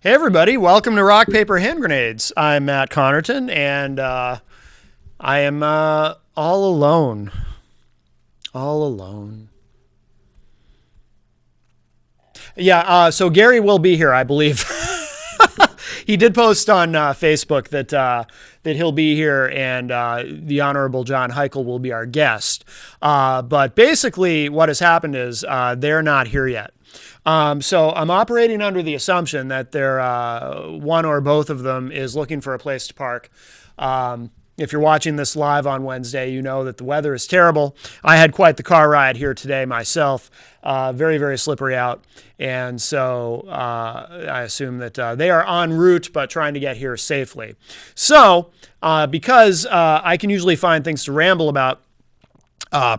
Hey everybody, welcome to Rock, Paper, Hand Grenades. I'm Matt Connerton, and I am all alone. All alone. Yeah, so Gary will be here, I believe. He did post on Facebook that he'll be here, and the Honorable John Heichel will be our guest. But basically, what has happened is they're not here yet. So I'm operating under the assumption that they're one or both of them is looking for a place to park. If you're watching this live on Wednesday, you know that the weather is terrible. I had quite the car ride here today myself. Very, very slippery out. And so I assume that they are en route, but trying to get here safely. So because I can usually find things to ramble about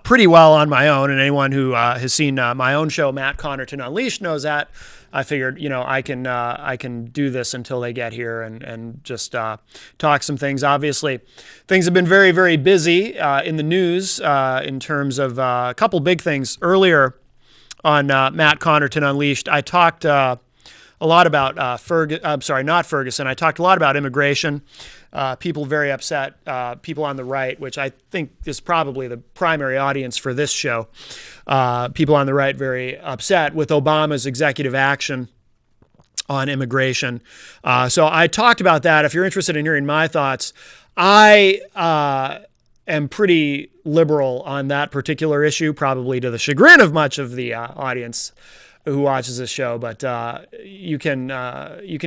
pretty well on my own, and anyone who has seen my own show, Matt Connerton Unleashed, knows that. I figured, I can do this until they get here and just talk some things. Obviously, things have been very, very busy in the news in terms of a couple big things. Earlier on Matt Connerton Unleashed, I talked a lot about Ferguson. I talked a lot about immigration. People very upset, people on the right, which I think is probably the primary audience for this show. People on the right very upset with Obama's executive action on immigration. So I talked about that. If you're interested in hearing my thoughts, I am pretty liberal on that particular issue, probably to the chagrin of much of the audience who watches this show, but you can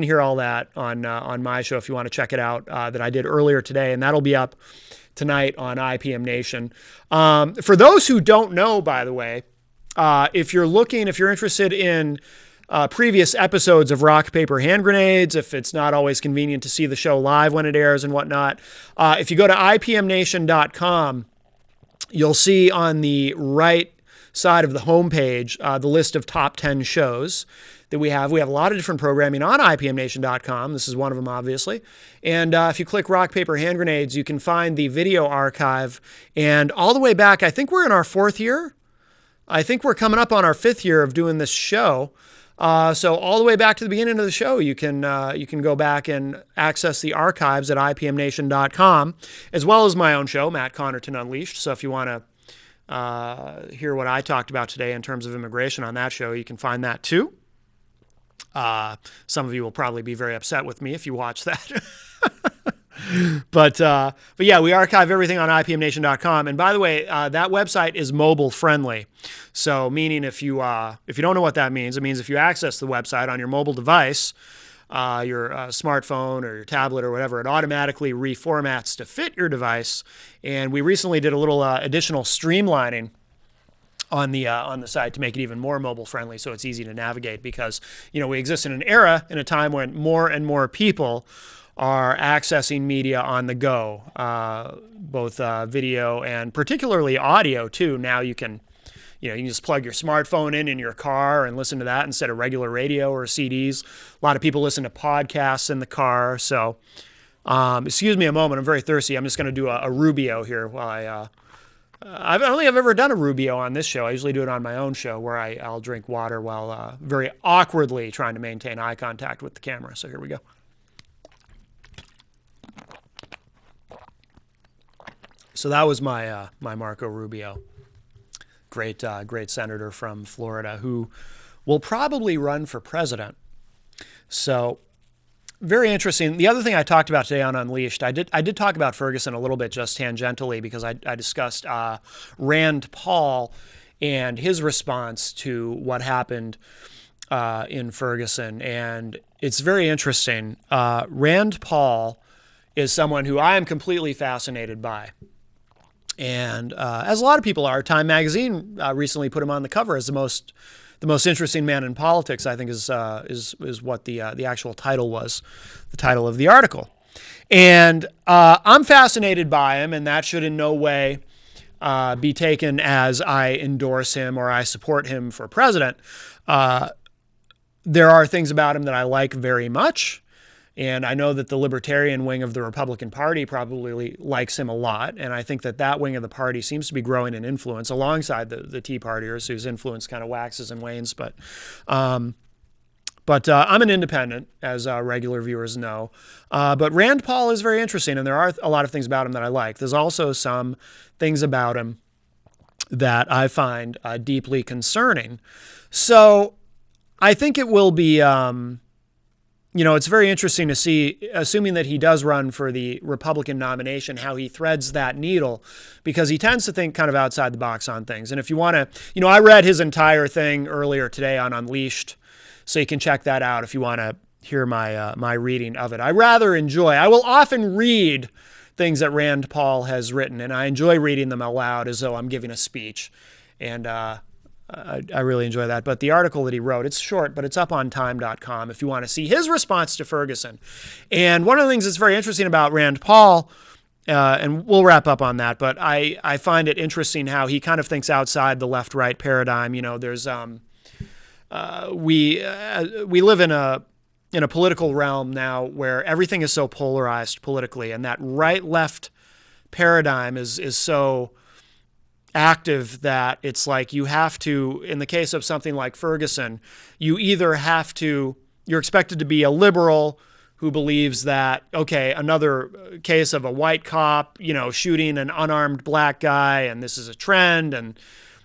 hear all that on my show if you want to check it out, that I did earlier today, and that'll be up tonight on IPM Nation. For those who don't know, by the way, if you're interested in previous episodes of Rock, Paper, Hand Grenades, if it's not always convenient to see the show live when it airs and whatnot, if you go to IPMNation.com, you'll see on the right side of the homepage the list of top 10 shows that we have. We have a lot of different programming on IPMNation.com. This is one of them, obviously. And if you click Rock, Paper, Hand Grenades, you can find the video archive. And all the way back, I think we're in our 4th year. I think we're coming up on our 5th year of doing this show. So all the way back to the beginning of the show, you can go back and access the archives at IPMNation.com, as well as my own show, Matt Connerton Unleashed. So if you want to hear what I talked about today in terms of immigration on that show, you can find that too. Some of you will probably be very upset with me if you watch that. But yeah, we archive everything on IPMNation.com. And by the way, that website is mobile friendly. So meaning if you don't know what that means, it means if you access the website on your mobile device, your smartphone or your tablet or whatever, it automatically reformats to fit your device. And we recently did a little additional streamlining on the site to make it even more mobile friendly, so it's easy to navigate, because we exist in a time when more and more people are accessing media on the go, both video and particularly audio too. Now you can just plug your smartphone in your car and listen to that instead of regular radio or CDs. A lot of people listen to podcasts in the car. So, excuse me a moment. I'm very thirsty. I'm just going to do a Rubio here while I don't think I've ever done a Rubio on this show. I usually do it on my own show where I'll drink water while very awkwardly trying to maintain eye contact with the camera. So here we go. So that was my Marco Rubio. Great senator from Florida who will probably run for president. So very interesting. The other thing I talked about today on Unleashed, I did talk about Ferguson a little bit just tangentially, because I discussed Rand Paul and his response to what happened in Ferguson. And it's very interesting. Rand Paul is someone who I am completely fascinated by. And as a lot of people are, Time Magazine recently put him on the cover as the most interesting man in politics. I think is what the actual title was, the title of the article. And I'm fascinated by him, and that should in no way be taken as I endorse him or I support him for president. There are things about him that I like very much. And I know that the libertarian wing of the Republican Party probably likes him a lot. And I think that wing of the party seems to be growing in influence alongside the Tea Partiers, whose influence kind of waxes and wanes. But But I'm an independent, as regular viewers know. But Rand Paul is very interesting, and there are a lot of things about him that I like. There's also some things about him that I find deeply concerning. So I think it will be, it's very interesting to see, assuming that he does run for the Republican nomination, how he threads that needle, because he tends to think kind of outside the box on things. And if you want to, I read his entire thing earlier today on Unleashed, so you can check that out if you want to hear my reading of it. I will often read things that Rand Paul has written, and I enjoy reading them aloud as though I'm giving a speech. And I really enjoy that. But the article that he wrote, it's short, but it's up on time.com if you want to see his response to Ferguson. And one of the things that's very interesting about Rand Paul, and we'll wrap up on that, but I find it interesting how he kind of thinks outside the left-right paradigm. There's we live in a political realm now where everything is so polarized politically, and that right-left paradigm is so active that it's like you have to, in the case of something like Ferguson, you're expected to be a liberal who believes that, okay, another case of a white cop, shooting an unarmed black guy, and this is a trend, and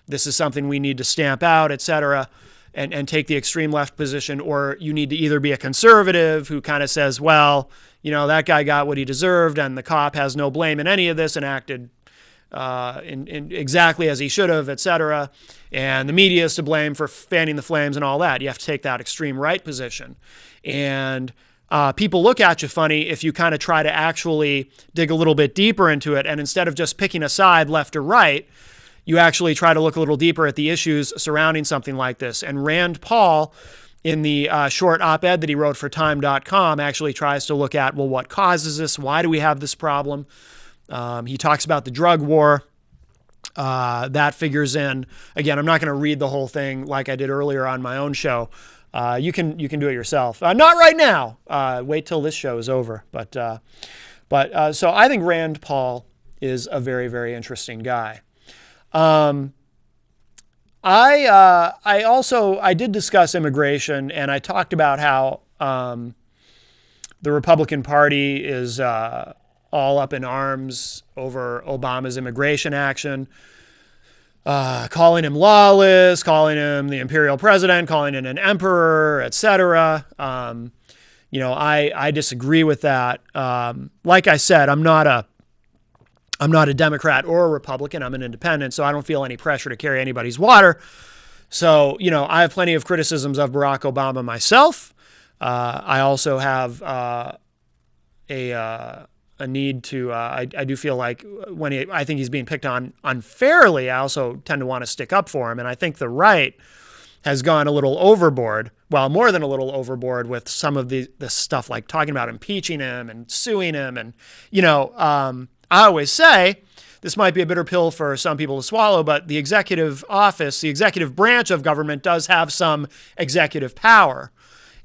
this is something we need to stamp out, etc., and take the extreme left position. Or you need to either be a conservative who kind of says, well, that guy got what he deserved, and the cop has no blame in any of this and acted in exactly as he should have, etc. And the media is to blame for fanning the flames and all that. You have to take that extreme right position. And people look at you funny if you kind of try to actually dig a little bit deeper into it. And instead of just picking a side, left or right, you actually try to look a little deeper at the issues surrounding something like this. And Rand Paul, in the short op-ed that he wrote for Time.com, actually tries to look at, well, what causes this? Why do we have this problem? He talks about the drug war. That figures in. Again, I'm not going to read the whole thing like I did earlier on my own show. You can do it yourself. Not right now. Wait till this show is over. But so I think Rand Paul is a very, very interesting guy. I did discuss immigration, and I talked about how the Republican Party is all up in arms over Obama's immigration action, calling him lawless, calling him the imperial president, calling him an emperor, etc. I disagree with that. Like I said, I'm not a Democrat or a Republican. I'm an independent, so I don't feel any pressure to carry anybody's water. So, I have plenty of criticisms of Barack Obama myself. I also have a need to, I do feel like I think he's being picked on unfairly, I also tend to want to stick up for him. And I think the right has gone a little overboard, well, more than a little overboard with some of the stuff like talking about impeaching him and suing him. And, I always say, this might be a bitter pill for some people to swallow, but the executive office, the executive branch of government does have some executive power.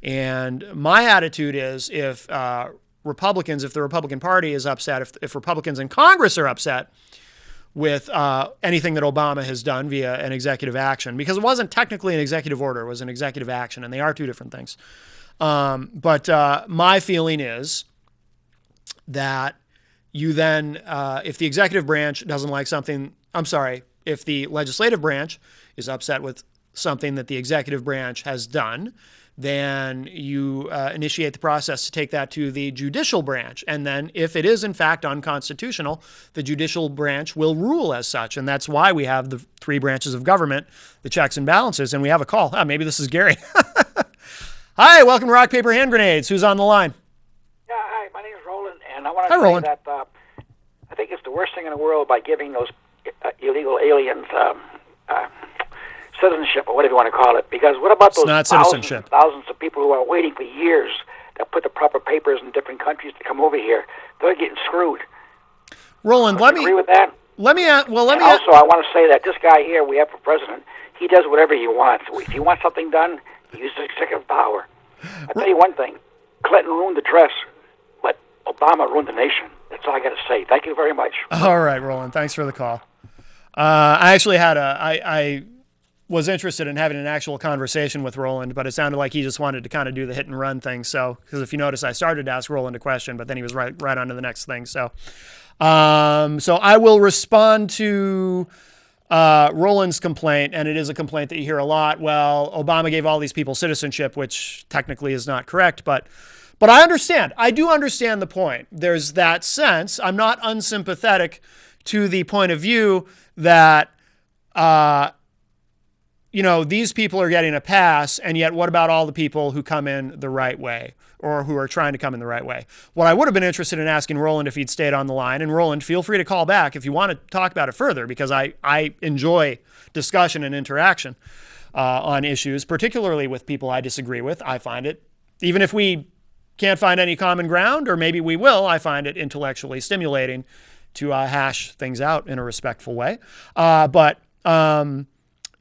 And my attitude is if the Republican Party is upset, if Republicans in Congress are upset with anything that Obama has done via an executive action, because it wasn't technically an executive order, it was an executive action, and they are two different things. But my feeling is that you then, if the executive branch doesn't like something, if the legislative branch is upset with something that the executive branch has done, then you initiate the process to take that to the judicial branch. And then if it is in fact unconstitutional, the judicial branch will rule as such. And that's why we have the three branches of government, the checks and balances. And we have a call. Maybe this is Gary. Hi, welcome to Rock, Paper, Hand Grenades. Who's on the line? Yeah, hi, my name is Roland, and I want to say that I think it's the worst thing in the world by giving those illegal aliens citizenship, or whatever you want to call it. Because what about those thousands of people who are waiting for years that put the proper papers in different countries to come over here? They're getting screwed. Roland, let me agree with that. Also, I want to say that this guy here we have for president, he does whatever he wants. If he wants something done, he uses executive power. I'll tell you one thing. Clinton ruined the dress, but Obama ruined the nation. That's all I got to say. Thank you very much. All right, Roland. Thanks for the call. I actually had was interested in having an actual conversation with Roland, but it sounded like he just wanted to kind of do the hit and run thing. So, because if you notice, I started to ask Roland a question, but then he was right on to the next thing. So, so I will respond to Roland's complaint, and it is a complaint that you hear a lot. Well, Obama gave all these people citizenship, which technically is not correct, but I understand. I do understand the point. There's that sense. I'm not unsympathetic to the point of view that, these people are getting a pass, and yet what about all the people who come in the right way or who are trying to come in the right way? What I would have been interested in asking Roland if he'd stayed on the line, and Roland, feel free to call back if you want to talk about it further, because I enjoy discussion and interaction on issues, particularly with people I disagree with. I find it, even if we can't find any common ground, or maybe we will, I find it intellectually stimulating to hash things out in a respectful way. But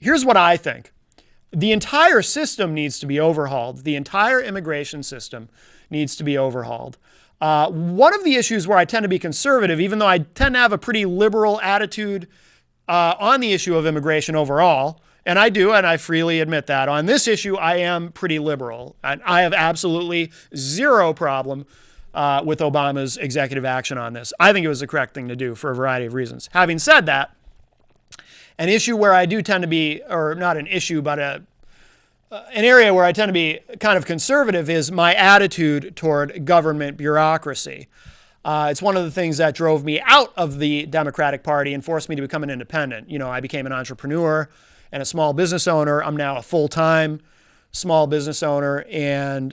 here's what I think. The entire system needs to be overhauled. The entire immigration system needs to be overhauled. One of the issues where I tend to be conservative, even though I tend to have a pretty liberal attitude on the issue of immigration overall, and I do, and I freely admit that. On this issue, I am pretty liberal. And I have absolutely zero problem with Obama's executive action on this. I think it was the correct thing to do for a variety of reasons. Having said that, an issue where I do tend to be, or not an issue, but an area where I tend to be kind of conservative is my attitude toward government bureaucracy. It's one of the things that drove me out of the Democratic Party and forced me to become an independent. I became an entrepreneur and a small business owner. I'm now a full-time small business owner, and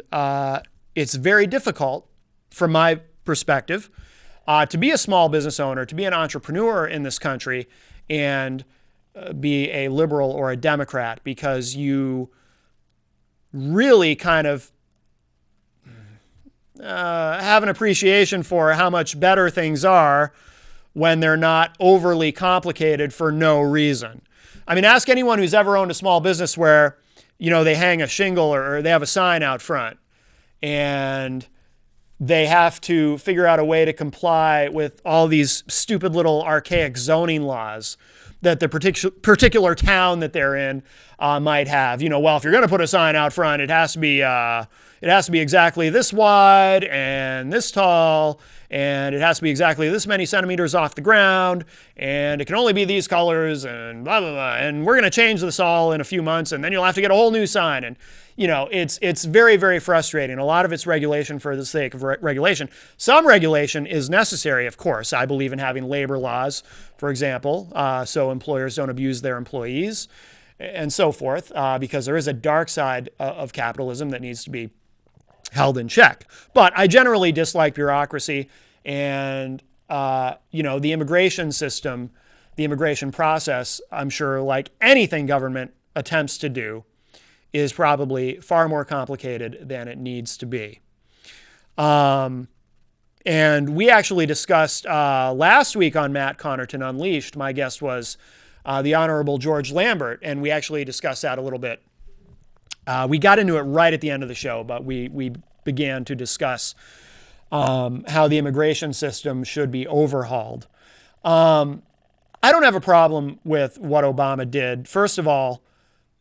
it's very difficult, from my perspective, to be a small business owner, to be an entrepreneur in this country, and be a liberal or a Democrat, because you really kind of have an appreciation for how much better things are when they're not overly complicated for no reason. I mean, ask anyone who's ever owned a small business where, they hang a shingle or they have a sign out front and they have to figure out a way to comply with all these stupid little archaic zoning laws that the particular town that they're in might have. Well, if you're going to put a sign out front, it has to be exactly this wide and this tall, and it has to be exactly this many centimeters off the ground, and it can only be these colors, and blah, blah, blah. And we're going to change this all in a few months, and then you'll have to get a whole new sign. And, it's very, very frustrating. A lot of it's regulation for the sake of regulation. Some regulation is necessary, of course. I believe in having labor laws, for example, so employers don't abuse their employees and so forth, because there is a dark side of capitalism that needs to be held in check. But I generally dislike bureaucracy, and the immigration system, the immigration process, I'm sure, like anything government attempts to do, is probably far more complicated than it needs to be. And we actually discussed last week on Matt Connerton Unleashed, my guest was the Honorable George Lambert, and we actually discussed that a little bit. We got into it right at the end of the show, but we began to discuss how the immigration system should be overhauled. I don't have a problem with what Obama did. First of all,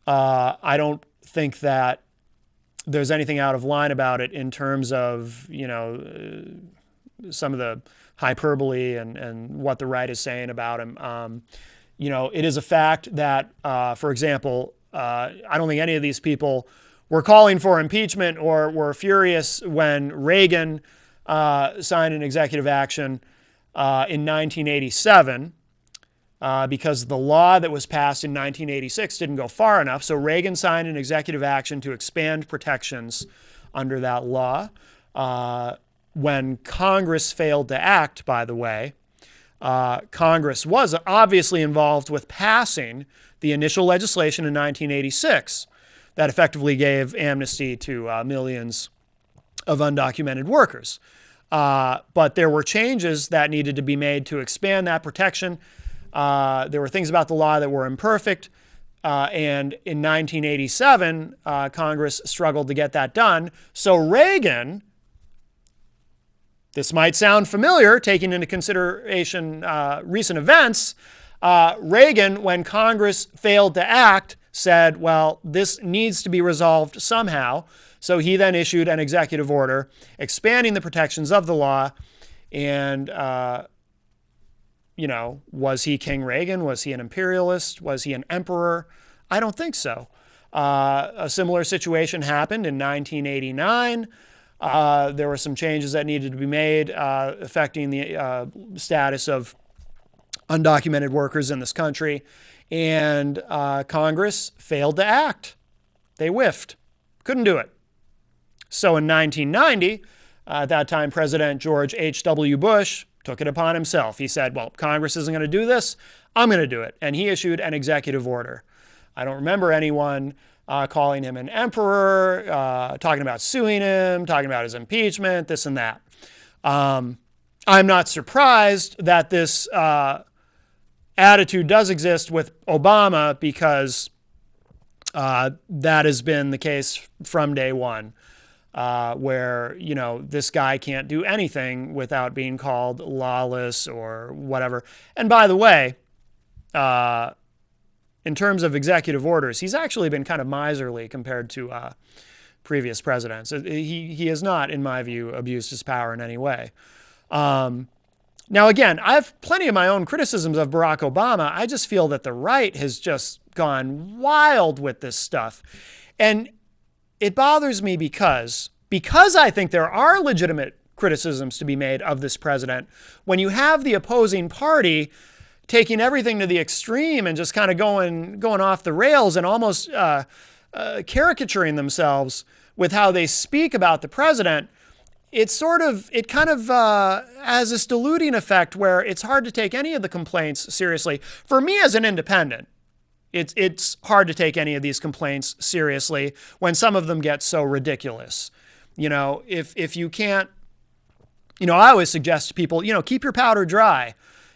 I don't think that there's anything out of line about it in terms of, some of the hyperbole and what the right is saying about him. It is a fact that, for example, I don't think any of these people were calling for impeachment or were furious when Reagan signed an executive action in 1987 because the law that was passed in 1986 didn't go far enough. So Reagan signed an executive action to expand protections under that law. When Congress failed to act, by the way, Congress was obviously involved with passing the initial legislation in 1986 that effectively gave amnesty to millions of undocumented workers. But there were changes that needed to be made to expand that protection. There were things about the law that were imperfect. And in 1987, Congress struggled to get that done. So Reagan, this might sound familiar, taking into consideration recent events, Reagan, when Congress failed to act, said, well, this needs to be resolved somehow. So he then issued an executive order expanding the protections of the law. And, was he King Reagan? Was he an imperialist? Was he an emperor? I don't think so. A similar situation happened in 1989. There were some changes that needed to be made affecting the status of undocumented workers in this country. And Congress failed to act. They whiffed. Couldn't do it. So in 1990, at that time, President George H.W. Bush took it upon himself. He said, well, Congress isn't going to do this. I'm going to do it. And he issued an executive order. I don't remember anyone calling him an emperor, talking about suing him, talking about his impeachment, this and that. I'm not surprised that this attitude does exist with Obama because that has been the case from day one. Where, this guy can't do anything without being called lawless or whatever. And by the way, in terms of executive orders, he's actually been kind of miserly compared to previous presidents. He has not, in my view, abused his power in any way. Now, again, I have plenty of my own criticisms of Barack Obama. I just feel that the right has just gone wild with this stuff. And it bothers me because I think there are legitimate criticisms to be made of this president. When you have the opposing party taking everything to the extreme and just kind of going off the rails and almost caricaturing themselves with how they speak about the president, it kind of has this diluting effect where it's hard to take any of the complaints seriously. For me as an independent, it's hard to take any of these complaints seriously when some of them get so ridiculous. If you can't, I always suggest to people, keep your powder dry.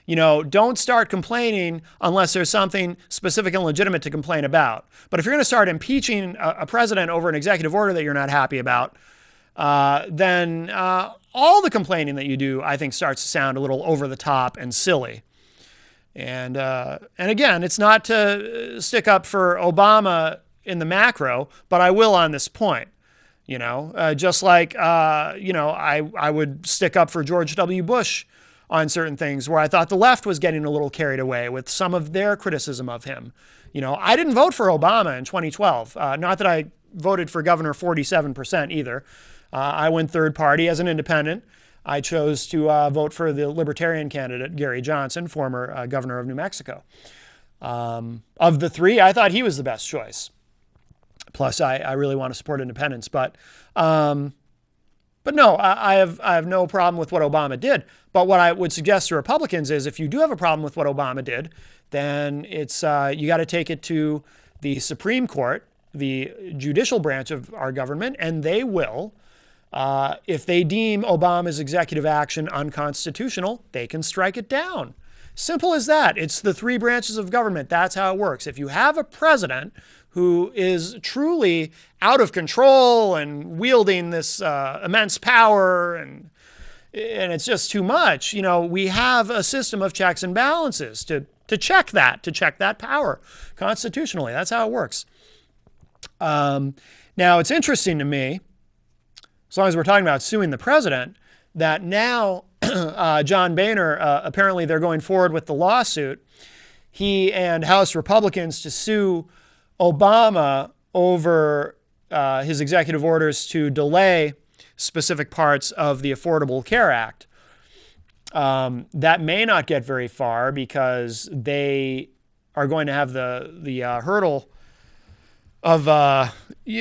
Don't start complaining unless there's something specific and legitimate to complain about. But if you're going to start impeaching a president over an executive order that you're not happy about, then all the complaining that you do, I think, starts to sound a little over the top and silly. And again, it's not to stick up for Obama in the macro, but I will on this point. Just like I would stick up for George W. Bush on certain things where I thought the left was getting a little carried away with some of their criticism of him. I didn't vote for Obama in 2012. Not that I voted for governor 47% either. I went third party as an independent. I chose to vote for the Libertarian candidate, Gary Johnson, former governor of New Mexico. Of the three, I thought he was the best choice. Plus, I really want to support independence. But no, I have no problem with what Obama did. But what I would suggest to Republicans is if you do have a problem with what Obama did, then it's you got to take it to the Supreme Court, the judicial branch of our government, and they will. If they deem Obama's executive action unconstitutional, they can strike it down. Simple as that. It's the three branches of government. That's how it works. If you have a president who is truly out of control and wielding this immense power and it's just too much, we have a system of checks and balances to check that power constitutionally. That's how it works. Now, it's interesting to me, as long as we're talking about suing the president, that now John Boehner, apparently they're going forward with the lawsuit, he and House Republicans to sue Obama over his executive orders to delay specific parts of the Affordable Care Act. That may not get very far because they are going to have the hurdle of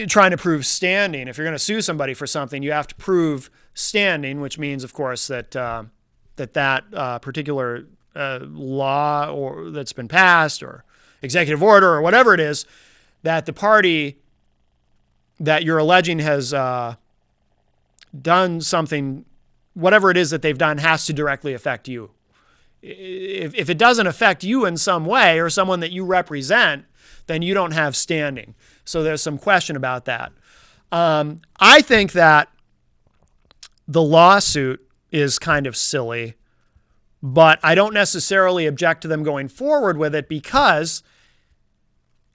trying to prove standing. If you're going to sue somebody for something, you have to prove standing, which means, of course, that that particular law or that's been passed or executive order or whatever it is, that the party that you're alleging has done something, whatever it is that they've done, has to directly affect you. If it doesn't affect you in some way or someone that you represent, then you don't have standing. So there's some question about that. I think that the lawsuit is kind of silly, but I don't necessarily object to them going forward with it because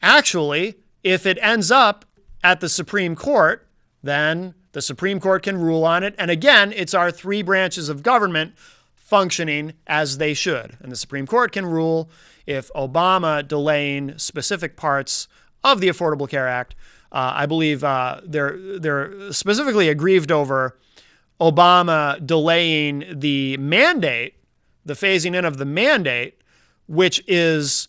Actually, if it ends up at the Supreme Court, then the Supreme Court can rule on it. And again, it's our three branches of government functioning as they should. And the Supreme Court can rule if Obama delaying specific parts of the Affordable Care Act. I believe they're specifically aggrieved over Obama delaying the mandate, the phasing in of the mandate, which is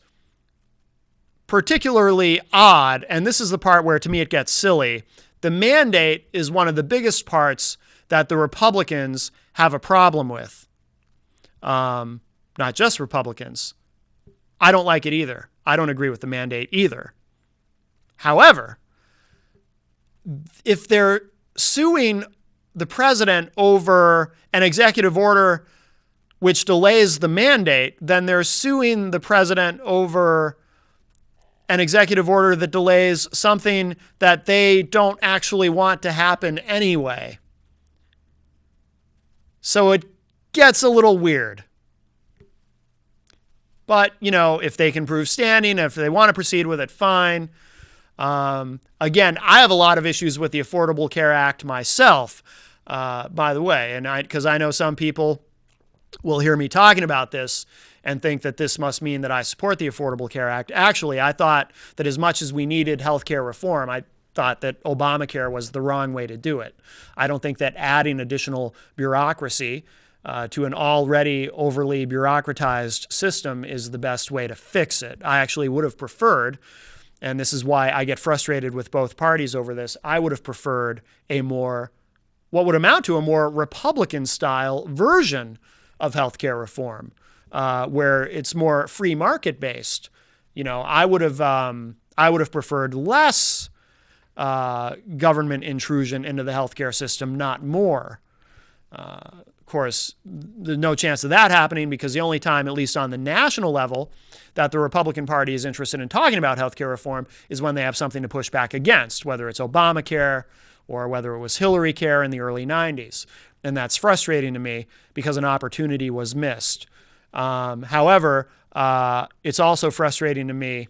particularly odd. And this is the part where, to me, it gets silly. The mandate is one of the biggest parts that the Republicans have a problem with. Not just Republicans. I don't like it either. I don't agree with the mandate either. However, if they're suing the president over an executive order which delays the mandate, then they're suing the president over an executive order that delays something that they don't actually want to happen anyway. So it gets a little weird. But, if they can prove standing, if they want to proceed with it, fine. Again, I have a lot of issues with the Affordable Care Act myself, by the way, and because I know some people will hear me talking about this and think that this must mean that I support the Affordable Care Act. Actually, I thought that as much as we needed health care reform, I thought that Obamacare was the wrong way to do it. I don't think that adding additional bureaucracy to an already overly bureaucratized system is the best way to fix it. I actually would have preferred, and this is why I get frustrated with both parties over this, I would have preferred what would amount to a more Republican-style version of healthcare reform, where it's more free market-based. I would have preferred less government intrusion into the healthcare system, not more. Of course, there's no chance of that happening because the only time, at least on the national level, that the Republican Party is interested in talking about healthcare reform is when they have something to push back against, whether it's Obamacare or whether it was Hillary Care in the early 90s. And that's frustrating to me because an opportunity was missed. However, it's also frustrating to me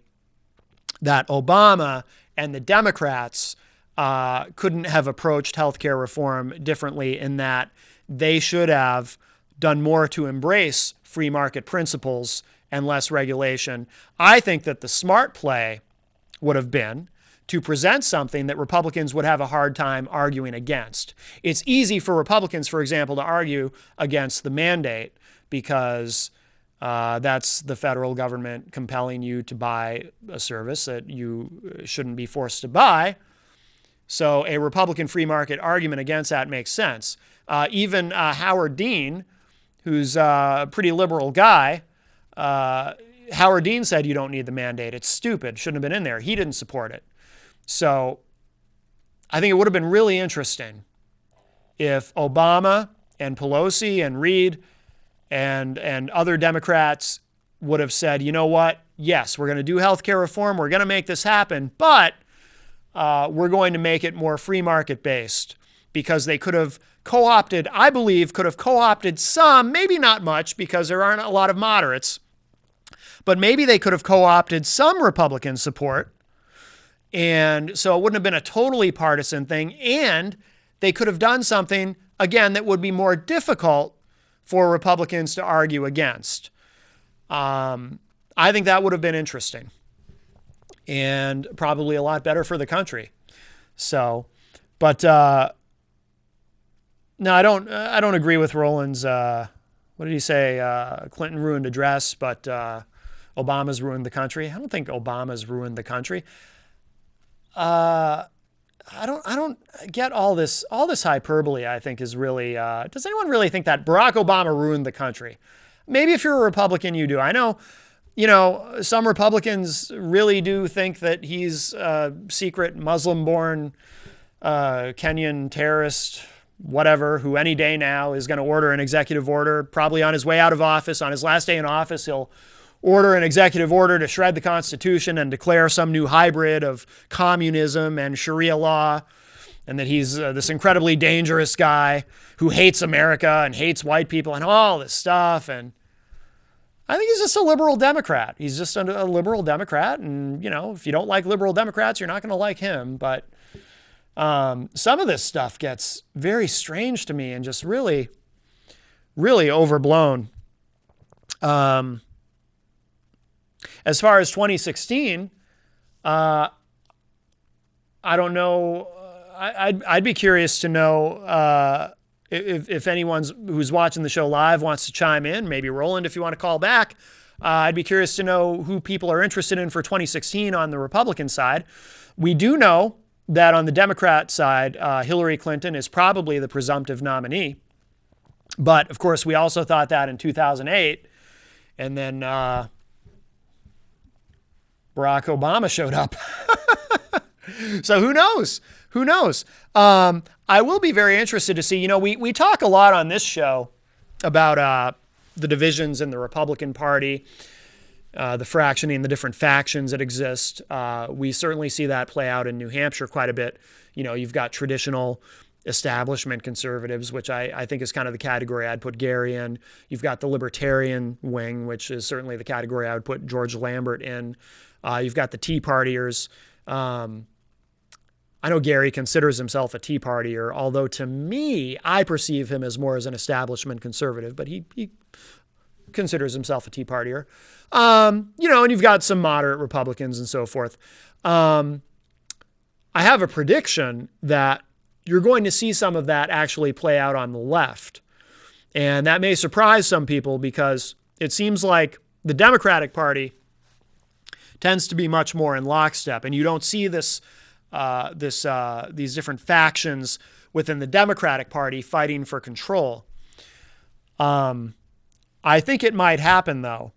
that Obama and the Democrats couldn't have approached healthcare reform differently, in that they should have done more to embrace free market principles and less regulation. I think that the smart play would have been to present something that Republicans would have a hard time arguing against. It's easy for Republicans, for example, to argue against the mandate because that's the federal government compelling you to buy a service that you shouldn't be forced to buy. So a Republican free market argument against that makes sense. Even Howard Dean, who's a pretty liberal guy, Howard Dean said you don't need the mandate. It's stupid. Shouldn't have been in there. He didn't support it. So I think it would have been really interesting if Obama and Pelosi and Reid and other Democrats would have said, you know what? Yes, we're going to do healthcare reform. We're going to make this happen, but we're going to make it more free market based, because they could have co-opted, I believe, some, maybe not much because there aren't a lot of moderates, but maybe they could have co-opted some Republican support. And so it wouldn't have been a totally partisan thing. And they could have done something, again, that would be more difficult for Republicans to argue against. I think that would have been interesting and probably a lot better for the country. So, but no, I don't agree with Roland's, what did he say? Clinton ruined a dress, but Obama's ruined the country. I don't think Obama's ruined the country. I don't get all this hyperbole. I think is really, does anyone really think that Barack Obama ruined the country? Maybe if you're a Republican, you do. I know, some Republicans really do think that he's a secret Muslim-born Kenyan terrorist, whatever, who any day now is going to order an executive order, probably on his way out of office, on his last day in office, he'll order an executive order to shred the Constitution and declare some new hybrid of communism and Sharia law, and that he's this incredibly dangerous guy who hates America and hates white people and all this stuff. And I think he's just a liberal Democrat. He's just a liberal Democrat. And, if you don't like liberal Democrats, you're not going to like him. But some of this stuff gets very strange to me and just really, really overblown. As far as 2016, I don't know. I'd be curious to know if anyone who's watching the show live wants to chime in. Maybe Roland, if you want to call back. I'd be curious to know who people are interested in for 2016 on the Republican side. We do know that on the Democrat side, Hillary Clinton is probably the presumptive nominee. But, of course, we also thought that in 2008. And then Barack Obama showed up. So who knows? Who knows? I will be very interested to see. We talk a lot on this show about the divisions in the Republican Party, the fractioning, the different factions that exist. We certainly see that play out in New Hampshire quite a bit. You've got traditional establishment conservatives, which I think is kind of the category I'd put Gary in. You've got the libertarian wing, which is certainly the category I would put George Lambert in. You've got the Tea Partiers. I know Gary considers himself a Tea Partier, although to me, I perceive him as more as an establishment conservative, but he considers himself a Tea Partier. And you've got some moderate Republicans and so forth. I have a prediction that you're going to see some of that actually play out on the left. And that may surprise some people because it seems like the Democratic Party tends to be much more in lockstep, and you don't see these different factions within the Democratic Party fighting for control. I think it might happen, though,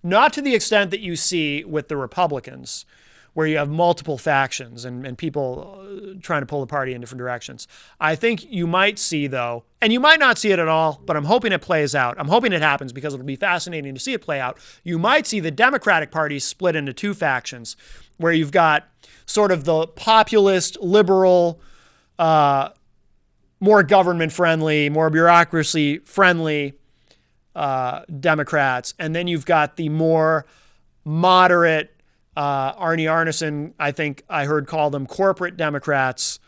not to the extent that you see with the Republicans, where you have multiple factions and people trying to pull the party in different directions. I think you might see, though, and you might not see it at all, but I'm hoping it plays out. I'm hoping it happens because it'll be fascinating to see it play out. You might see the Democratic Party split into two factions, where you've got sort of the populist, liberal, more government-friendly, more bureaucracy-friendly Democrats, and then you've got the more moderate, Arnie Arneson, I think I heard call them corporate Democrats,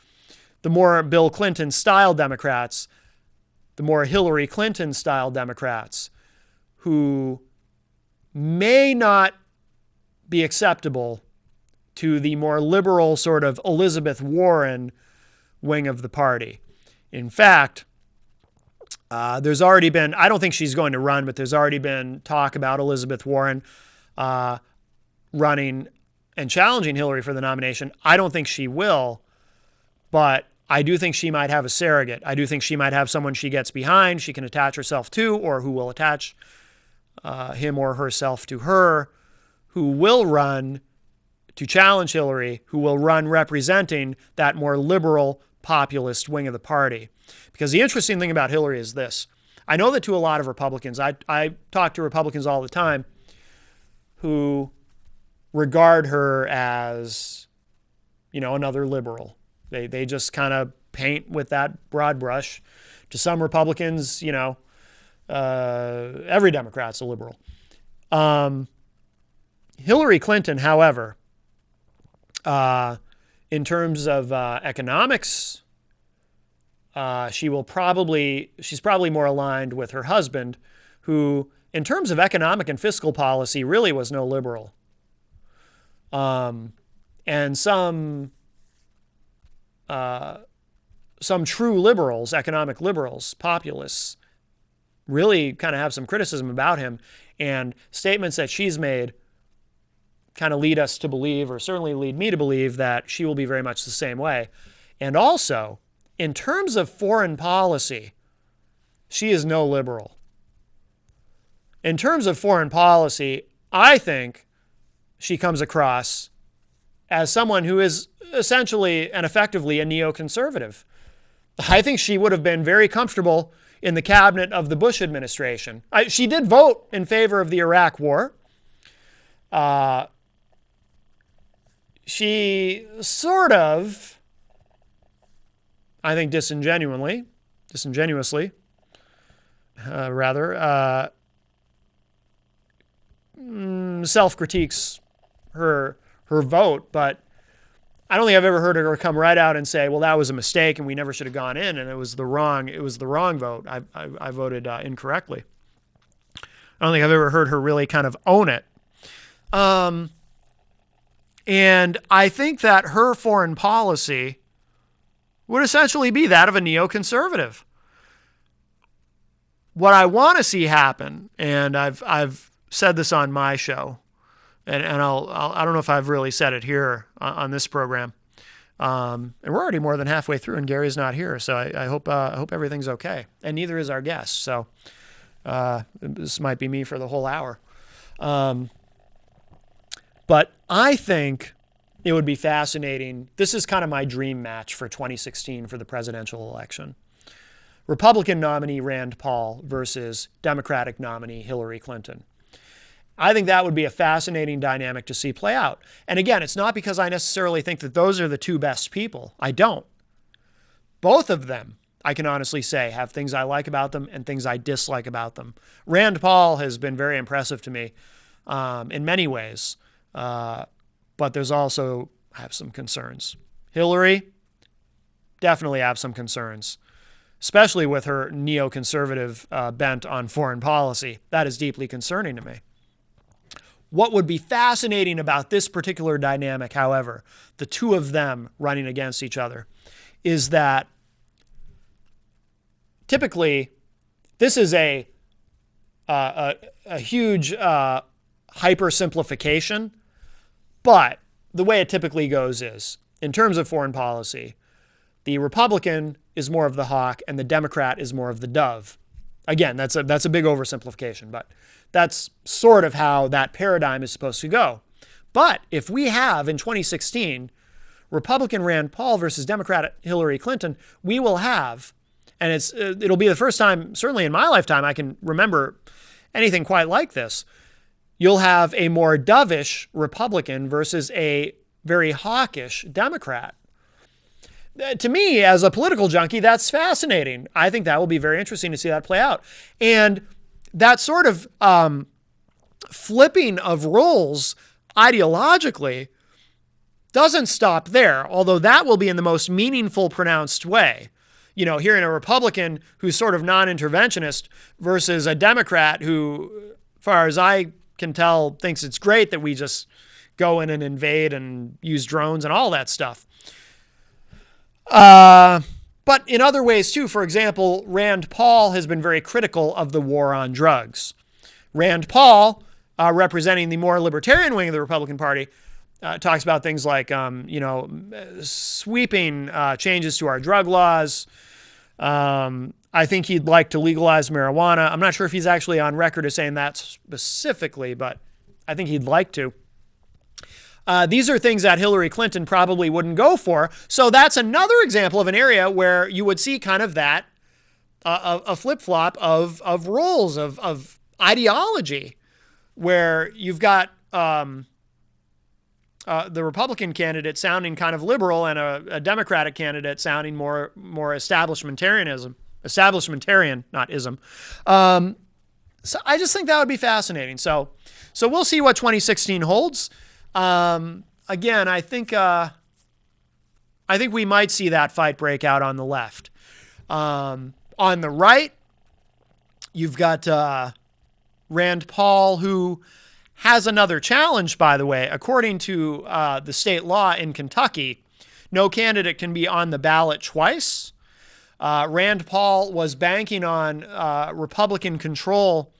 the more Bill Clinton-style Democrats, the more Hillary Clinton-style Democrats, who may not be acceptable to the more liberal sort of Elizabeth Warren wing of the party. In fact, there's already been, I don't think she's going to run, but there's already been talk about Elizabeth Warren running and challenging Hillary for the nomination. I don't think she will, but I do think she might have a surrogate. I do think she might have someone she gets behind, she can attach herself to, or who will attach him or herself to her, who will run to challenge Hillary, who will run representing that more liberal populist wing of the party. Because the interesting thing about Hillary is this. I know that to a lot of Republicans, I talk to Republicans all the time who regard her as, another liberal. They just kind of paint with that broad brush. To some Republicans, every Democrat's a liberal. Hillary Clinton, however, in terms of economics, she's probably more aligned with her husband, who, in terms of economic and fiscal policy, really was no liberal. And some true liberals, economic liberals, populists, really kind of have some criticism about him, and statements that she's made kind of lead us to believe, or certainly lead me to believe, that she will be very much the same way. And also, in terms of foreign policy, she is no liberal. In terms of foreign policy, I think she comes across as someone who is essentially and effectively a neoconservative. I think she would have been very comfortable in the cabinet of the Bush administration. She did vote in favor of the Iraq War. She sort of, I think disingenuously, self-critiques her vote, but I don't think I've ever heard her come right out and say, well, that was a mistake and we never should have gone in and it was the wrong vote. I voted incorrectly. I don't think I've ever heard her really kind of own it. And I think that her foreign policy would essentially be that of a neoconservative. What I want to see happen, and I've said this on my show, and I don't know if I've really said it here on this program, and we're already more than halfway through, and Gary's not here, so I hope everything's okay, and neither is our guest. So this might be me for the whole hour, but I think it would be fascinating. This is kind of my dream match for 2016 for the presidential election. Republican nominee Rand Paul versus Democratic nominee Hillary Clinton. I think that would be a fascinating dynamic to see play out. And again, it's not because I necessarily think that those are the two best people. I don't. Both of them, I can honestly say, have things I like about them and things I dislike about them. Rand Paul has been very impressive to me in many ways. But there's also, I have some concerns. Hillary, definitely have some concerns, especially with her neoconservative bent on foreign policy. That is deeply concerning to me. What would be fascinating about this particular dynamic, however, the two of them running against each other, is that typically this is a huge hypersimplification. But the way it typically goes is, in terms of foreign policy, the Republican is more of the hawk and the Democrat is more of the dove. Again, that's a big oversimplification, but that's sort of how that paradigm is supposed to go. But if we have, in 2016, Republican Rand Paul versus Democrat Hillary Clinton, we will have, and it'll be the first time, certainly in my lifetime, I can remember anything quite like this. You'll have a more dovish Republican versus a very hawkish Democrat. To me, as a political junkie, that's fascinating. I think that will be very interesting to see that play out. And that sort of flipping of roles ideologically doesn't stop there, although that will be in the most meaningful, pronounced way. You know, hearing a Republican who's sort of non-interventionist versus a Democrat who, as far as I can tell, thinks it's great that we just go in and invade and use drones and all that stuff. But in other ways too, for example, Rand Paul has been very critical of the war on drugs. Rand Paul, representing the more libertarian wing of the Republican Party, talks about things like, sweeping changes to our drug laws. I think he'd like to legalize marijuana. I'm not sure if he's actually on record as saying that specifically, but I think he'd like to. These are things that Hillary Clinton probably wouldn't go for. So that's another example of an area where you would see kind of that, a flip-flop of roles, of ideology, where you've got the Republican candidate sounding kind of liberal and a Democratic candidate sounding more establishmentarian, not ism. So I just think that would be fascinating. So we'll see what 2016 holds. Again, I think we might see that fight break out on the left. On the right, you've got Rand Paul, who has another challenge, by the way. According to the state law in Kentucky, no candidate can be on the ballot twice. Rand Paul was banking on Republican control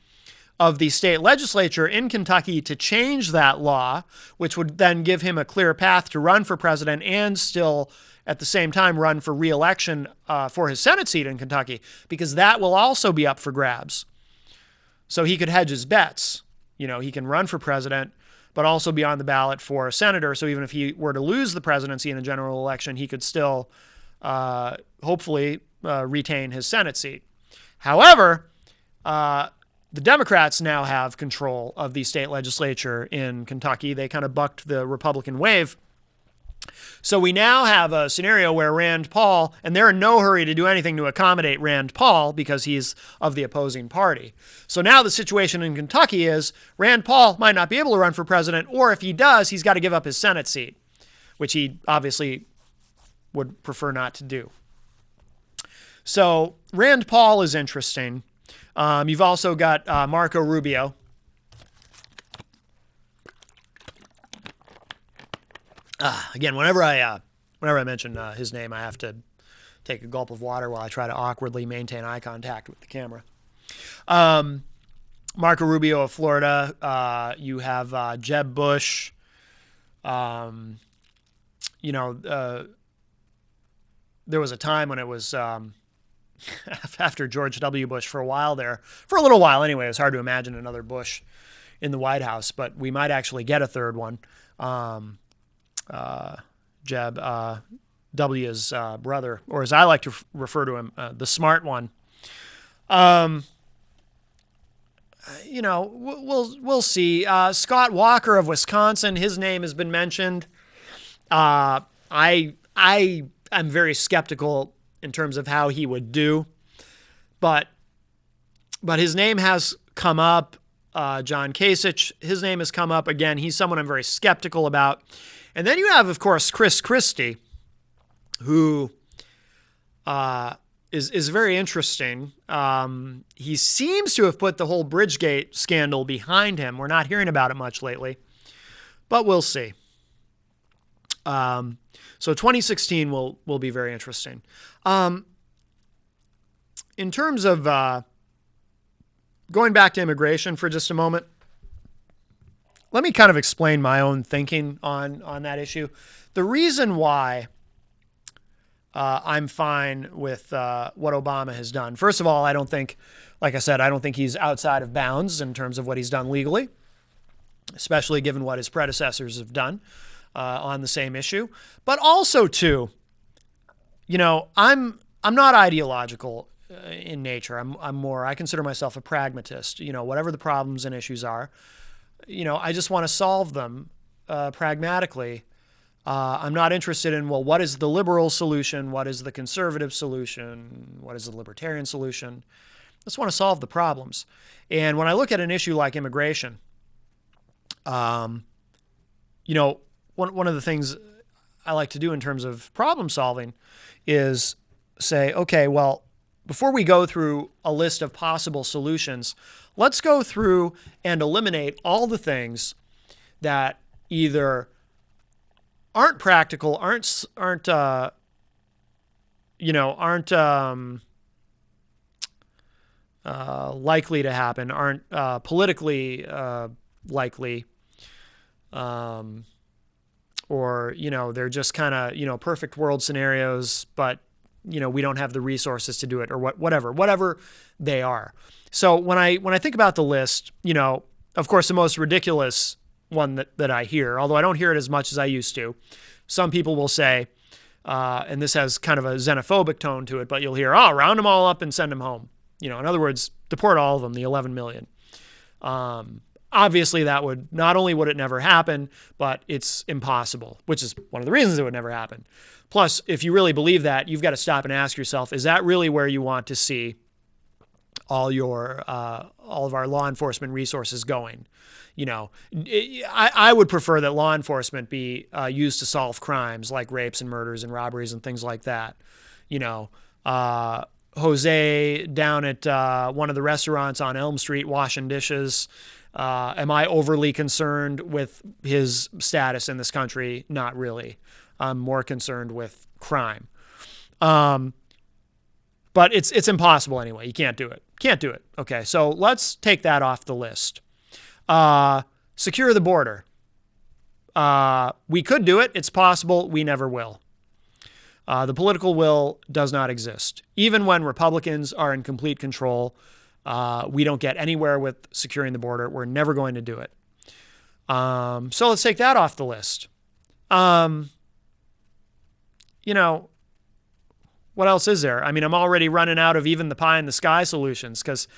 of the state legislature in Kentucky to change that law, which would then give him a clear path to run for president and still at the same time run for re-election for his Senate seat in Kentucky, because that will also be up for grabs. So he could hedge his bets. You know, he can run for president, but also be on the ballot for a senator. So even if he were to lose the presidency in a general election, he could still hopefully retain his Senate seat. However, the Democrats now have control of the state legislature in Kentucky. They kind of bucked the Republican wave So we now have a scenario where Rand Paul, and they're in no hurry to do anything to accommodate Rand Paul because he's of the opposing party. So now the situation in Kentucky is Rand Paul might not be able to run for president, or if he does, he's got to give up his Senate seat, which he obviously would prefer not to do. So Rand Paul is interesting. You've also got Marco Rubio. Again, whenever I mention his name, I have to take a gulp of water while I try to awkwardly maintain eye contact with the camera. Marco Rubio of Florida. You have Jeb Bush. There was a time when it was after George W. Bush for a little while anyway. It was hard to imagine another Bush in the White House, but we might actually get a third one. Jeb W's brother, or as I like to refer to him, the smart one. We'll see. Scott Walker of Wisconsin, his name has been mentioned. I am very skeptical in terms of how he would do, but his name has come up. John Kasich, his name has come up again. He's someone I'm very skeptical about. And then you have, of course, Chris Christie, who is very interesting. He seems to have put the whole Bridgegate scandal behind him. We're not hearing about it much lately, but we'll see. So 2016 will be very interesting. In terms of going back to immigration for just a moment, let me kind of explain my own thinking on that issue. The reason why I'm fine with what Obama has done. First of all, I don't think he's outside of bounds in terms of what he's done legally, especially given what his predecessors have done on the same issue. But also, too, I'm not ideological in nature. I consider myself a pragmatist. Whatever the problems and issues are, I just want to solve them pragmatically. I'm not interested in, what is the liberal solution? What is the conservative solution? What is the libertarian solution? I just want to solve the problems. And when I look at an issue like immigration, one of the things I like to do in terms of problem solving is say, okay, well, before we go through a list of possible solutions, let's go through and eliminate all the things that either aren't practical, aren't likely to happen, aren't politically likely, or they're just kind of perfect world scenarios, but we don't have the resources to do it, or whatever they are. So when I think about the list, of course, the most ridiculous one that I hear, although I don't hear it as much as I used to, some people will say, and this has kind of a xenophobic tone to it, but you'll hear, round them all up and send them home. In other words, deport all of them, the 11 million. Obviously, that would, not only would it never happen, but it's impossible, which is one of the reasons it would never happen. Plus, if you really believe that, you've got to stop and ask yourself, is that really where you want to see all of our law enforcement resources going? I would prefer that law enforcement be used to solve crimes like rapes and murders and robberies and things like that. Jose down at one of the restaurants on Elm Street washing dishes. Am I overly concerned with his status in this country? Not really. I'm more concerned with crime. But it's impossible anyway. You can't do it. Okay, so let's take that off the list. Secure the border. We could do it. It's possible. We never will. The political will does not exist. Even when Republicans are in complete control, we don't get anywhere with securing the border. We're never going to do it. So let's take that off the list. What else is there? I mean, I'm already running out of even the pie in the sky solutions, because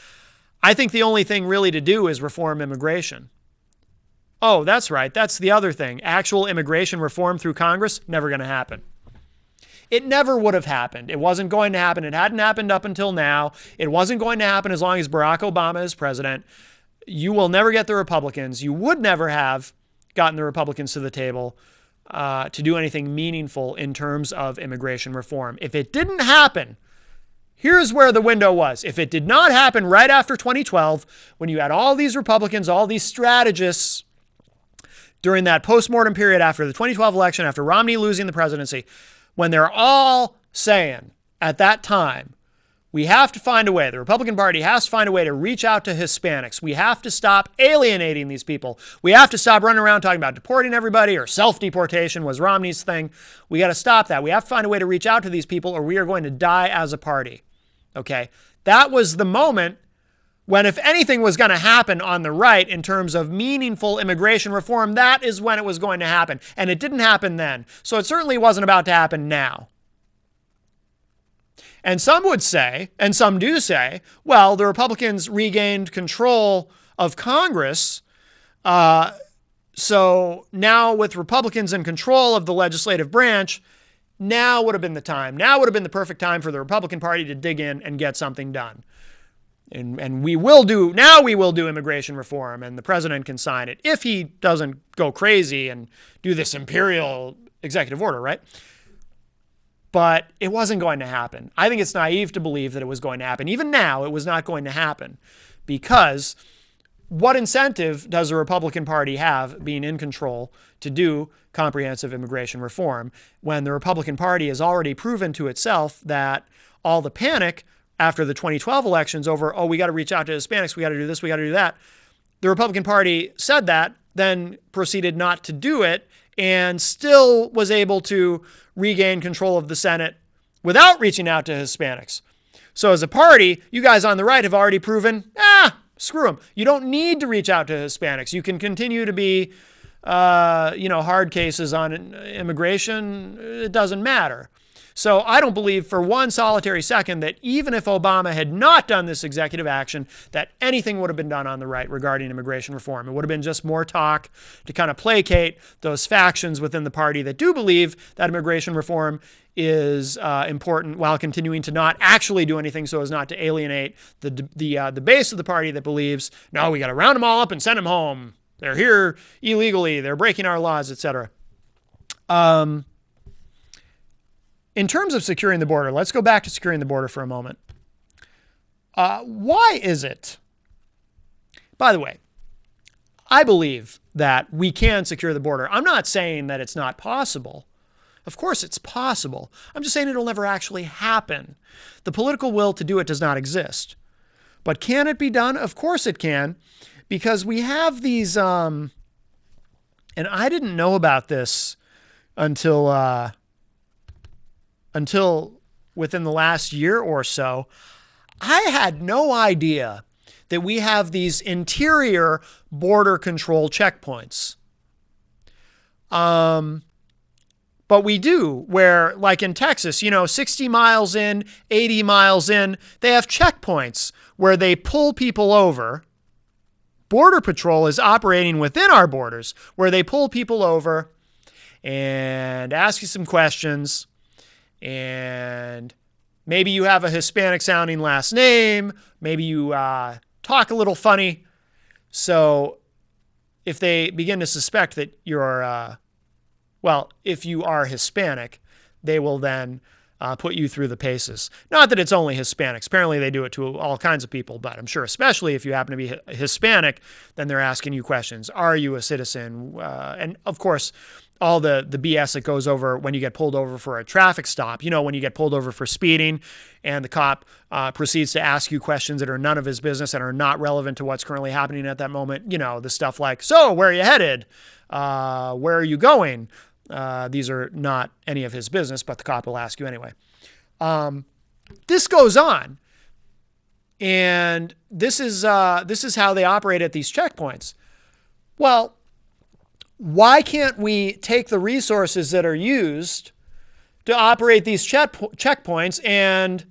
I think the only thing really to do is reform immigration. Oh, that's right. That's the other thing. Actual immigration reform through Congress, never going to happen. It never would have happened. It wasn't going to happen. It hadn't happened up until now. It wasn't going to happen as long as Barack Obama is president. You will never get the Republicans. You would never have gotten the Republicans to the table to do anything meaningful in terms of immigration reform. If it didn't happen, here's where the window was. If it did not happen right after 2012, when you had all these Republicans, all these strategists during that postmortem period after the 2012 election, after Romney losing the presidency, when they're all saying at that time, we have to find a way, the Republican Party has to find a way to reach out to Hispanics. We have to stop alienating these people. We have to stop running around talking about deporting everybody, or self-deportation was Romney's thing. We got to stop that. We have to find a way to reach out to these people, or we are going to die as a party. Okay? That was the moment when, if anything was going to happen on the right in terms of meaningful immigration reform, that is when it was going to happen. And it didn't happen then. So it certainly wasn't about to happen now. And some would say, and some do say, well, the Republicans regained control of Congress. So now with Republicans in control of the legislative branch, now would have been the time. Now would have been the perfect time for the Republican Party to dig in and get something done. And we will do immigration reform, and the president can sign it if he doesn't go crazy and do this imperial executive order, right? But it wasn't going to happen. I think it's naive to believe that it was going to happen. Even now, it was not going to happen, because what incentive does the Republican Party have, being in control, to do comprehensive immigration reform when the Republican Party has already proven to itself that all the panic after the 2012 elections over, oh, we got to reach out to Hispanics, we got to do this, we got to do that. The Republican Party said that, then proceeded not to do it, and still was able to regain control of the Senate without reaching out to Hispanics. So as a party, you guys on the right have already proven, screw them. You don't need to reach out to Hispanics. You can continue to be, hard cases on immigration. It doesn't matter. So I don't believe for one solitary second that even if Obama had not done this executive action, that anything would have been done on the right regarding immigration reform. It would have been just more talk to kind of placate those factions within the party that do believe that immigration reform is important, while continuing to not actually do anything so as not to alienate the base of the party that believes, no, we got to round them all up and send them home. They're here illegally. They're breaking our laws, etc. In terms of securing the border, let's go back to securing the border for a moment. Why is it? By the way, I believe that we can secure the border. I'm not saying that it's not possible. Of course it's possible. I'm just saying it'll never actually happen. The political will to do it does not exist. But can it be done? Of course it can, because we have these, and I didn't know about this until within the last year or so. I had no idea that we have these interior border control checkpoints. But we do, where, like in Texas, 60 miles in, 80 miles in, they have checkpoints where they pull people over. Border Patrol is operating within our borders, where they pull people over and ask you some questions. And maybe you have a Hispanic sounding last name. Maybe you talk a little funny. So if they begin to suspect that you're, if you are Hispanic, they will then put you through the paces. Not that it's only Hispanics. Apparently they do it to all kinds of people, but I'm sure especially if you happen to be Hispanic, then they're asking you questions. Are you a citizen? And of course, all the BS that goes over when you get pulled over for a traffic stop. When you get pulled over for speeding and the cop proceeds to ask you questions that are none of his business and are not relevant to what's currently happening at that moment. The stuff like, so where are you headed? Where are you going? These are not any of his business, but the cop will ask you anyway. This goes on. And this is how they operate at these checkpoints. Well, why can't we take the resources that are used to operate these checkpoints and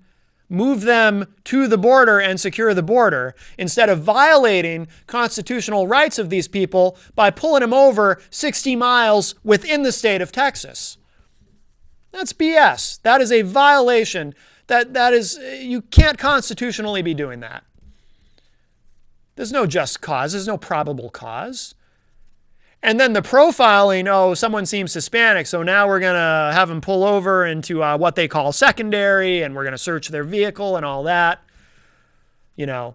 move them to the border and secure the border instead of violating constitutional rights of these people by pulling them over 60 miles within the state of Texas. That's BS. That is a violation. That is, you can't constitutionally be doing that. There's no just cause. There's no probable cause. And then the profiling, oh, someone seems Hispanic, so now we're going to have them pull over into what they call secondary, and we're going to search their vehicle and all that. You know.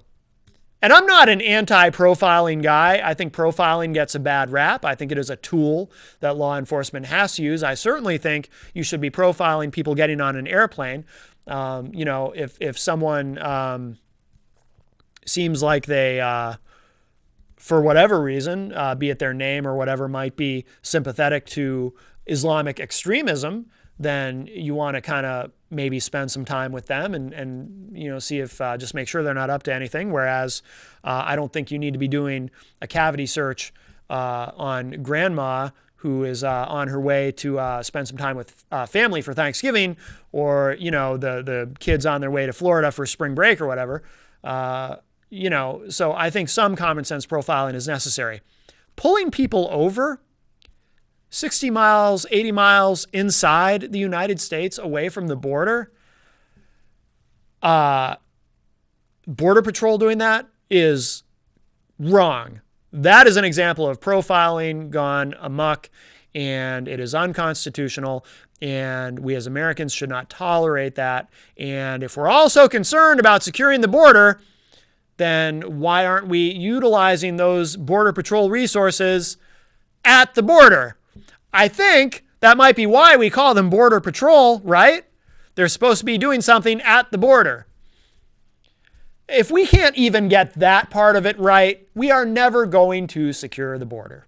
And I'm not an anti-profiling guy. I think profiling gets a bad rap. I think it is a tool that law enforcement has to use. I certainly think you should be profiling people getting on an airplane. You know, if someone seems like they... for whatever reason, be it their name or whatever might be sympathetic to Islamic extremism, then you want to kind of maybe spend some time with them and you know, see if just make sure they're not up to anything. Whereas I don't think you need to be doing a cavity search on grandma who is on her way to spend some time with family for Thanksgiving, or, you know, the kids on their way to Florida for spring break or whatever. You know, so I think some common sense profiling is necessary. Pulling people over 60 miles, 80 miles inside the United States away from the border, Border Patrol doing that is wrong. That is an example of profiling gone amok, and it is unconstitutional, and we as Americans should not tolerate that. And if we're all so concerned about securing the border, then why aren't we utilizing those Border Patrol resources at the border? I think that might be why we call them Border Patrol, right? They're supposed to be doing something at the border. If we can't even get that part of it right, we are never going to secure the border.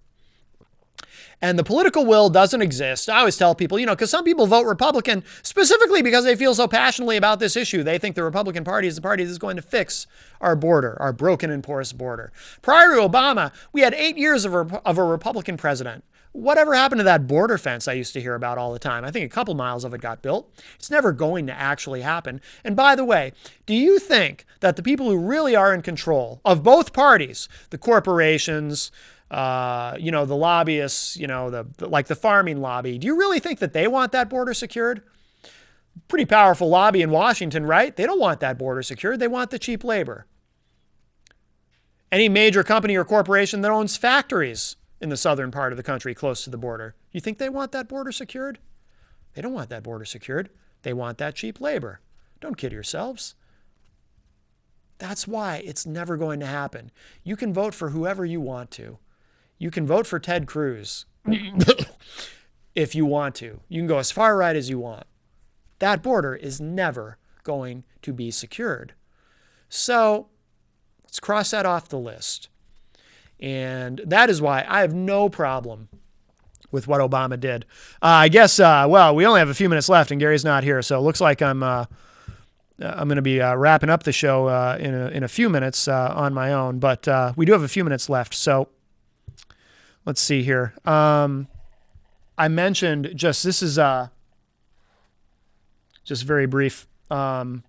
And the political will doesn't exist. I always tell people, you know, because some people vote Republican specifically because they feel so passionately about this issue. They think the Republican Party is the party that's going to fix our border, our broken and porous border. Prior to Obama, we had 8 years of a Republican president. Whatever happened to that border fence I used to hear about all the time? I think a couple miles of it got built. It's never going to actually happen. And by the way, do you think that the people who really are in control of both parties, the corporations, you know, the lobbyists, you know, like the farming lobby, do you really think that they want that border secured? Pretty powerful lobby in Washington, right? They don't want that border secured. They want the cheap labor. Any major company or corporation that owns factories in the southern part of the country close to the border, you think they want that border secured? They don't want that border secured. They want that cheap labor. Don't kid yourselves. That's why it's never going to happen. You can vote for whoever you want to. You can vote for Ted Cruz if you want to. You can go as far right as you want. That border is never going to be secured. So let's cross that off the list. And that is why I have no problem with what Obama did. I guess, well, we only have a few minutes left and Gary's not here. So it looks like I'm going to be wrapping up the show in a few minutes on my own. But we do have a few minutes left. So let's see here. I mentioned this is just very brief. John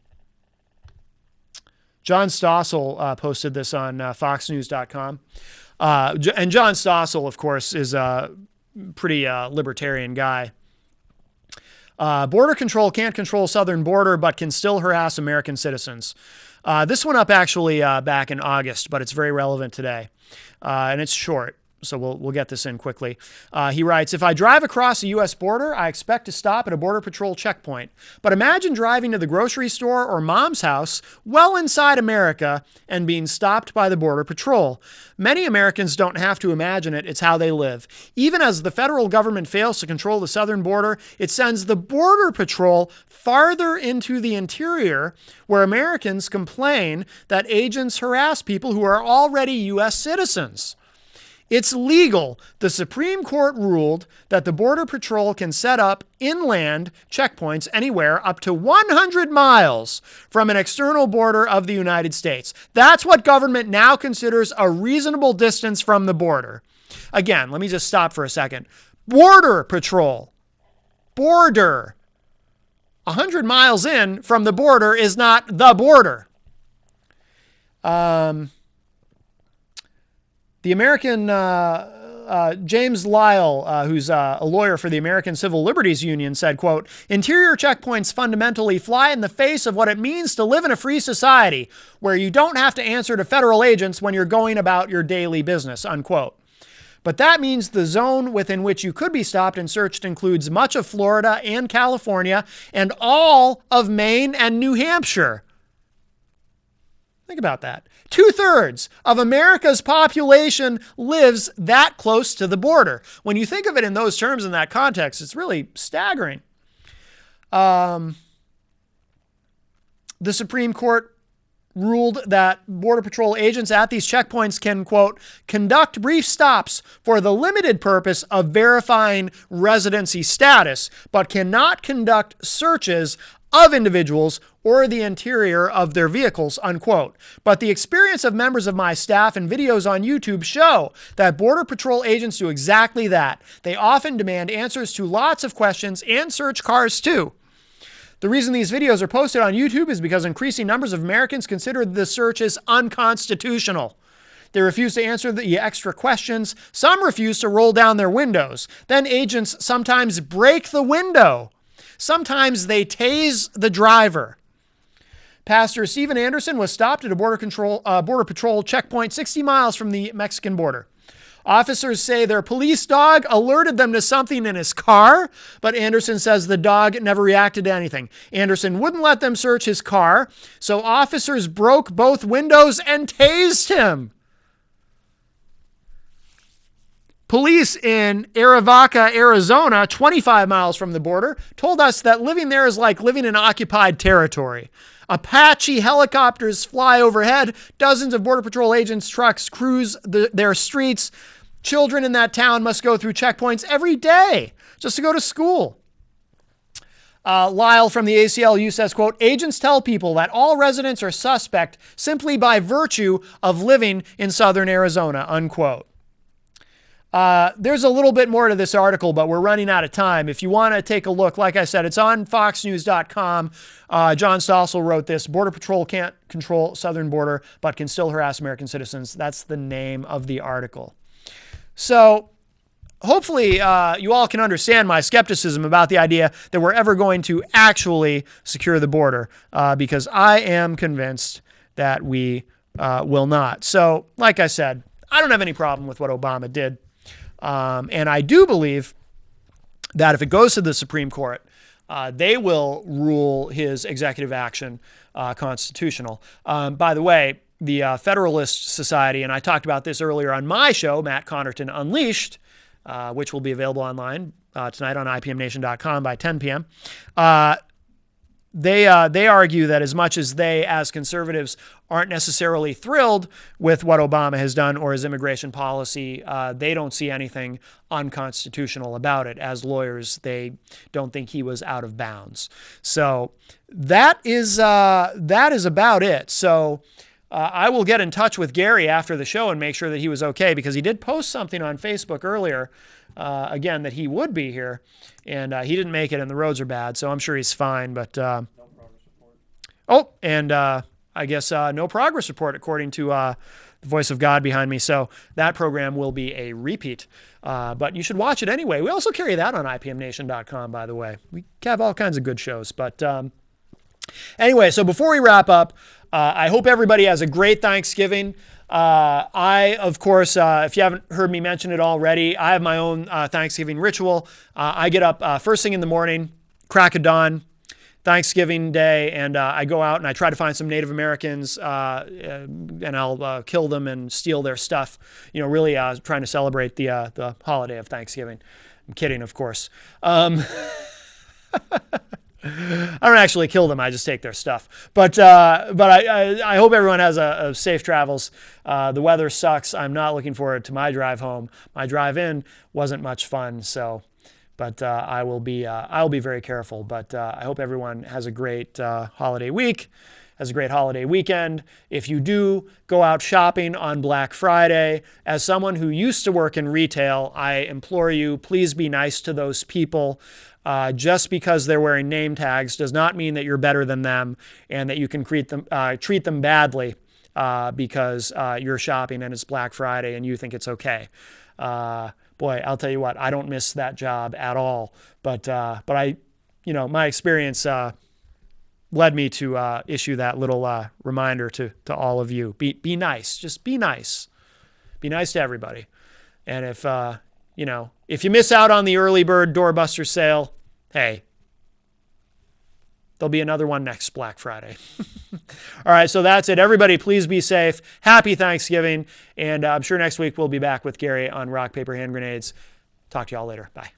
Stossel posted this on foxnews.com. And John Stossel, of course, is a pretty libertarian guy. Border control can't control southern border, but can still harass American citizens. This went up actually back in August, but it's very relevant today. And it's short, so we'll get this in quickly. He writes, if I drive across the U.S. border, I expect to stop at a Border Patrol checkpoint. But imagine driving to the grocery store or mom's house well inside America and being stopped by the Border Patrol. Many Americans don't have to imagine it. It's how they live. Even as the federal government fails to control the southern border, it sends the Border Patrol farther into the interior, where Americans complain that agents harass people who are already U.S. citizens. It's legal. The Supreme Court ruled that the Border Patrol can set up inland checkpoints anywhere up to 100 miles from an external border of the United States. That's what government now considers a reasonable distance from the border. Again, let me just stop for a second. Border Patrol. Border. 100 miles in from the border is not the border. The American James Lyle, who's a lawyer for the American Civil Liberties Union, said, quote, "Interior checkpoints fundamentally fly in the face of what it means to live in a free society where you don't have to answer to federal agents when you're going about your daily business," unquote. But that means the zone within which you could be stopped and searched includes much of Florida and California and all of Maine and New Hampshire. Think about that. 2/3 of America's population lives that close to the border. When you think of it in those terms, in that context, it's really staggering. The Supreme Court ruled that Border Patrol agents at these checkpoints can, quote, "conduct brief stops for the limited purpose of verifying residency status, but cannot conduct searches of individuals or the interior of their vehicles," unquote. But the experience of members of my staff and videos on YouTube show that Border Patrol agents do exactly that. They often demand answers to lots of questions and search cars too. The reason these videos are posted on YouTube is because increasing numbers of Americans consider the searches unconstitutional. They refuse to answer the extra questions. Some refuse to roll down their windows. Then agents sometimes break the window. Sometimes they tase the driver. Pastor Steven Anderson was stopped at a Border Patrol checkpoint 60 miles from the Mexican border. Officers say their police dog alerted them to something in his car, but Anderson says the dog never reacted to anything. Anderson wouldn't let them search his car, so officers broke both windows and tased him. Police in Arivaca, Arizona, 25 miles from the border, told us that living there is like living in occupied territory. Apache helicopters fly overhead. Dozens of Border Patrol agents' trucks cruise their streets. Children in that town must go through checkpoints every day just to go to school. Lyle from the ACLU says, quote, "Agents tell people that all residents are suspect simply by virtue of living in southern Arizona," unquote. There's a little bit more to this article, but we're running out of time. If you want to take a look, like I said, it's on foxnews.com. John Stossel wrote this: "Border Patrol can't control southern border, but can still harass American citizens." That's the name of the article. So hopefully you all can understand my skepticism about the idea that we're ever going to actually secure the border, because I am convinced that we will not. So like I said, I don't have any problem with what Obama did. And I do believe that if it goes to the Supreme Court, they will rule his executive action constitutional. By the way, the Federalist Society, and I talked about this earlier on my show, Matt Connerton Unleashed, which will be available online tonight on IPMNation.com by 10 p.m., They argue that as much as they, as conservatives, aren't necessarily thrilled with what Obama has done or his immigration policy, they don't see anything unconstitutional about it. As lawyers, they don't think he was out of bounds. So that is about it. So I will get in touch with Gary after the show and make sure that he was okay, because he did post something on Facebook earlier, again, that he would be here. And he didn't make it, and the roads are bad, so I'm sure he's fine. But no progress report. I guess no progress report, according to the voice of God behind me. So that program will be a repeat. But you should watch it anyway. We also carry that on IPMNation.com, by the way. We have all kinds of good shows. But anyway, so before we wrap up, I hope everybody has a great Thanksgiving. I, of course, if you haven't heard me mention it already, I have my own Thanksgiving ritual. I get up first thing in the morning, crack of dawn, Thanksgiving Day, and I go out and I try to find some Native Americans, and I'll kill them and steal their stuff. You know, really trying to celebrate the holiday of Thanksgiving. I'm kidding, of course. I don't actually kill them. I just take their stuff. But I hope everyone has a safe travels. The weather sucks. I'm not looking forward to my drive home. My drive in wasn't much fun. So, but I'll be very careful. But I hope everyone has a great holiday week. has a great holiday weekend. If you do go out shopping on Black Friday, as someone who used to work in retail, I implore you, please be nice to those people. Just because they're wearing name tags does not mean that you're better than them and that you can treat them badly because you're shopping and it's Black Friday and you think it's okay. Boy, I'll tell you what, I don't miss that job at all. But I, my experience led me to issue that little reminder to all of you. Be nice. Just be nice. Be nice to everybody. And if you miss out on the early bird doorbuster sale, hey, there'll be another one next Black Friday. All right, so that's it. Everybody, please be safe. Happy Thanksgiving. And I'm sure next week we'll be back with Gary on Rock, Paper, Hand Grenades. Talk to y'all later. Bye.